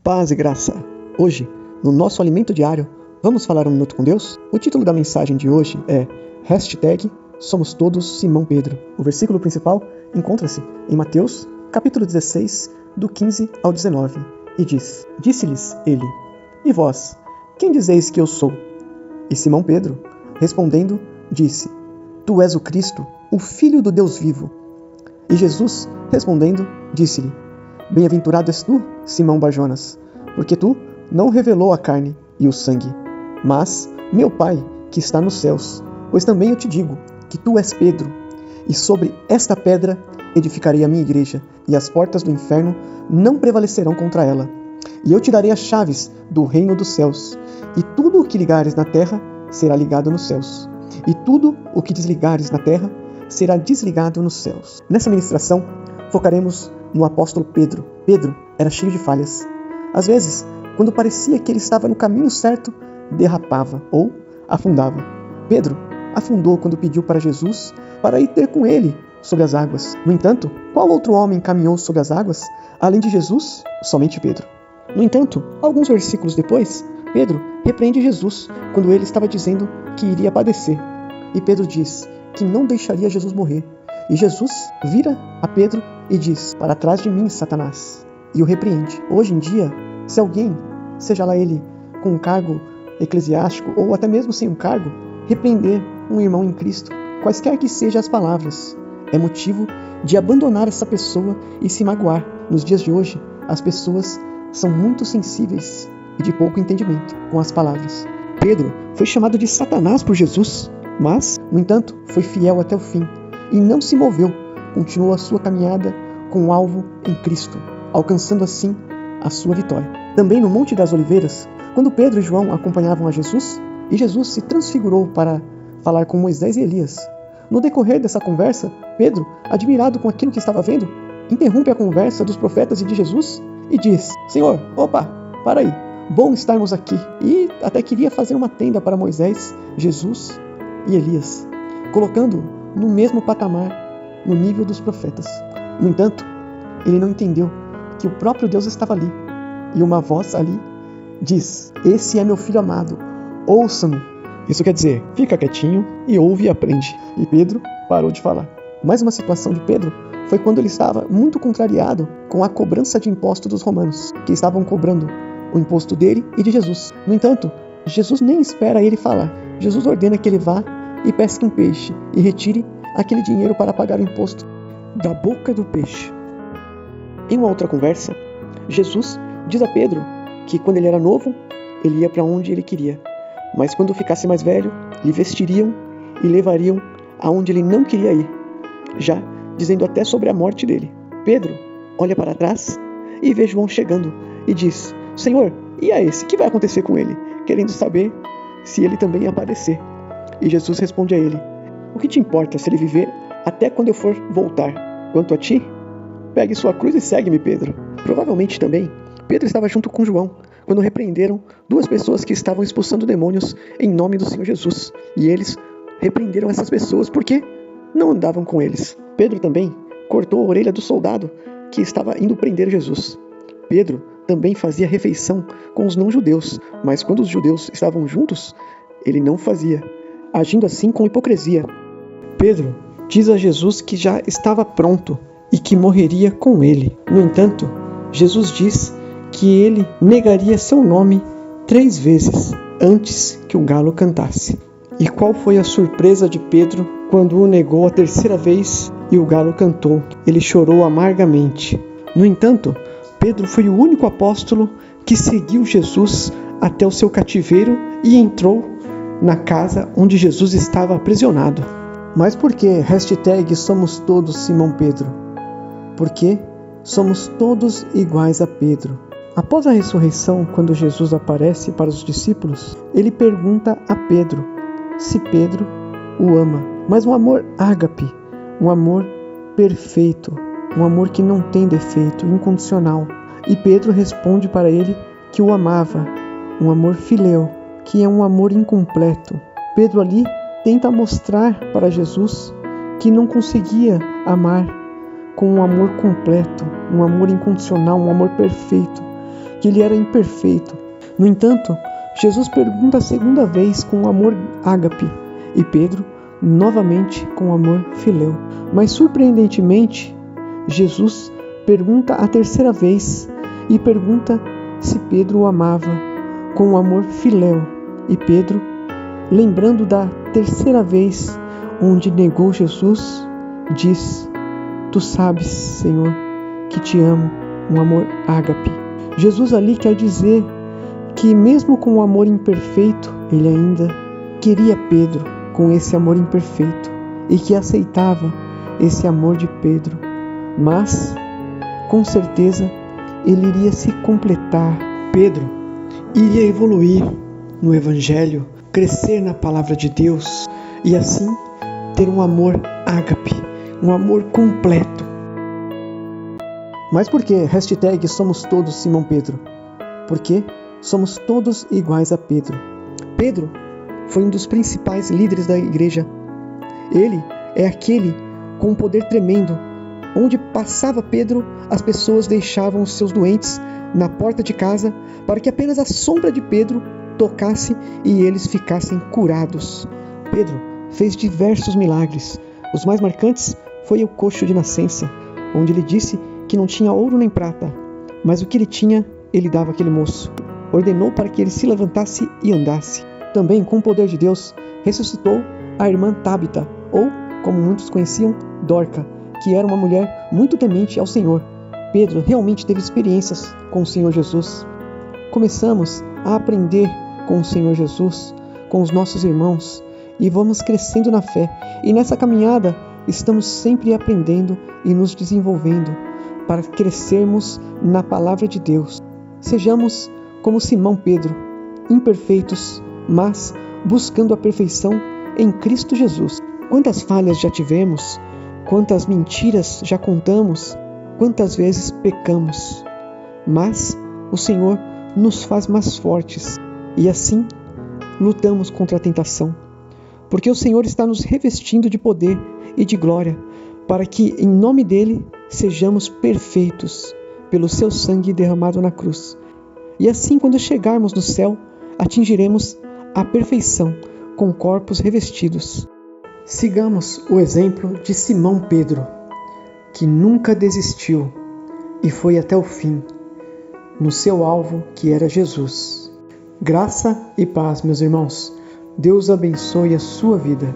Paz e graça. Hoje, no nosso alimento diário, vamos falar um minuto com Deus? O título da mensagem de hoje é #Somos Todos Simão Pedro. O versículo principal encontra-se em Mateus, capítulo 16, do 15 ao 19, e diz: Disse-lhes ele: E vós, quem dizeis que eu sou? E Simão Pedro, respondendo, disse: Tu és o Cristo, o Filho do Deus vivo. E Jesus, respondendo, disse-lhe: Bem-aventurado és tu, Simão Barjonas, porque tu não revelou a carne e o sangue, mas meu Pai que está nos céus. Pois também eu te digo que tu és Pedro, e sobre esta pedra edificarei a minha igreja, e as portas do inferno não prevalecerão contra ela. E eu te darei as chaves do reino dos céus, e tudo o que ligares na terra será ligado nos céus, e tudo o que desligares na terra será desligado nos céus. Nessa ministração, focaremos no apóstolo Pedro. Pedro era cheio de falhas. Às vezes, quando parecia que ele estava no caminho certo, derrapava ou afundava. Pedro afundou quando pediu para Jesus para ir ter com ele sobre as águas. No entanto, qual outro homem caminhou sobre as águas, além de Jesus? Somente Pedro. No entanto, alguns versículos depois, Pedro repreende Jesus quando ele estava dizendo que iria padecer. E Pedro diz que não deixaria Jesus morrer. E Jesus vira a Pedro e diz: Para trás de mim, Satanás, e o repreende. Hoje em dia, se alguém, seja lá ele com um cargo eclesiástico ou até mesmo sem um cargo, repreender um irmão em Cristo, quaisquer que sejam as palavras, é motivo de abandonar essa pessoa e se magoar. Nos dias de hoje, as pessoas são muito sensíveis e de pouco entendimento com as palavras. Pedro foi chamado de Satanás por Jesus, mas, no entanto, foi fiel até o fim e não se moveu. Continuou a sua caminhada com o alvo em Cristo, alcançando assim a sua vitória. Também no Monte das Oliveiras, quando Pedro e João acompanhavam a Jesus, e Jesus se transfigurou para falar com Moisés e Elias. No decorrer dessa conversa, Pedro, admirado com aquilo que estava vendo, interrompe a conversa dos profetas e de Jesus e diz: Senhor, para aí, bom estarmos aqui. E até queria fazer uma tenda para Moisés, Jesus e Elias, colocando no mesmo patamar, no nível dos profetas. No entanto, ele não entendeu que o próprio Deus estava ali, e uma voz ali diz: Esse é meu filho amado, ouça-no. Isso quer dizer, fica quietinho e ouve e aprende. E Pedro parou de falar. Mais uma situação de Pedro foi quando ele estava muito contrariado com a cobrança de imposto dos romanos, que estavam cobrando o imposto dele e de Jesus. No entanto, Jesus nem espera ele falar. Jesus ordena que ele vá e pesque um peixe e retire aquele dinheiro para pagar o imposto da boca do peixe. Em uma outra conversa, Jesus diz a Pedro que quando ele era novo, ele ia para onde ele queria, mas quando ficasse mais velho, lhe vestiriam e levariam aonde ele não queria ir, já dizendo até sobre a morte dele. Pedro olha para trás e vê João chegando e diz: Senhor, e a esse? O que vai acontecer com ele? Querendo saber se ele também ia aparecer. E Jesus responde a ele: O que te importa se ele viver até quando eu for voltar? Quanto a ti, pegue sua cruz e segue-me, Pedro. Provavelmente também, Pedro estava junto com João, quando repreenderam duas pessoas que estavam expulsando demônios em nome do Senhor Jesus. E eles repreenderam essas pessoas porque não andavam com eles. Pedro também cortou a orelha do soldado que estava indo prender Jesus. Pedro também fazia refeição com os não-judeus, mas quando os judeus estavam juntos, ele não fazia, agindo assim com hipocrisia. Pedro diz a Jesus que já estava pronto e que morreria com ele. No entanto, Jesus diz que ele negaria seu nome 3 vezes antes que o galo cantasse. E qual foi a surpresa de Pedro quando o negou a 3ª vez e o galo cantou? Ele chorou amargamente. No entanto, Pedro foi o único apóstolo que seguiu Jesus até o seu cativeiro e entrou na casa onde Jesus estava aprisionado. Mas por que #somos todos Simão Pedro? Porque somos todos iguais a Pedro. Após a ressurreição, quando Jesus aparece para os discípulos, ele pergunta a Pedro se Pedro o ama. Mas um amor ágape, um amor perfeito, um amor que não tem defeito, incondicional. E Pedro responde para ele que o amava, um amor filéu, que é um amor incompleto. Pedro ali tenta mostrar para Jesus que não conseguia amar com um amor completo, um amor incondicional, um amor perfeito. que ele era imperfeito. No entanto, Jesus pergunta a segunda vez com amor ágape e Pedro novamente com amor filéu. Mas surpreendentemente, Jesus pergunta a terceira vez e pergunta se Pedro o amava com amor filéu. E Pedro, lembrando da terceira vez onde negou Jesus, diz: Tu sabes, Senhor, que te amo, um amor ágape. Jesus ali quer dizer que mesmo com o amor imperfeito, ele ainda queria Pedro com esse amor imperfeito e que aceitava esse amor de Pedro. Mas, com certeza, ele iria se completar. Pedro iria evoluir no Evangelho, crescer na palavra de Deus e assim ter um amor ágape, um amor completo. Mas por que #somos todos Simão Pedro? Porque somos todos iguais a Pedro. Pedro foi um dos principais líderes da igreja. Ele é aquele com um poder tremendo. Onde passava Pedro, as pessoas deixavam os seus doentes na porta de casa para que apenas a sombra de Pedro tocasse e eles ficassem curados. Pedro fez diversos milagres. Os mais marcantes foi o coxo de nascença, onde ele disse que não tinha ouro nem prata, mas o que ele tinha, ele dava àquele moço. Ordenou para que ele se levantasse e andasse. Também, com o poder de Deus, ressuscitou a irmã Tábita, ou, como muitos conheciam, Dorca, que era uma mulher muito temente ao Senhor. Pedro realmente teve experiências com o Senhor Jesus. Começamos a aprender com o Senhor Jesus, com os nossos irmãos, e vamos crescendo na fé. E nessa caminhada, estamos sempre aprendendo e nos desenvolvendo para crescermos na palavra de Deus. Sejamos como Simão Pedro, imperfeitos, mas buscando a perfeição em Cristo Jesus. Quantas falhas já tivemos? Quantas mentiras já contamos? Quantas vezes pecamos? Mas o Senhor nos faz mais fortes e assim lutamos contra a tentação. Porque o Senhor está nos revestindo de poder e de glória para que em nome dele sejamos perfeitos pelo seu sangue derramado na cruz. E assim, quando chegarmos no céu, atingiremos a perfeição com corpos revestidos. Sigamos o exemplo de Simão Pedro, que nunca desistiu e foi até o fim, no seu alvo que era Jesus. Graça e paz, meus irmãos. Deus abençoe a sua vida.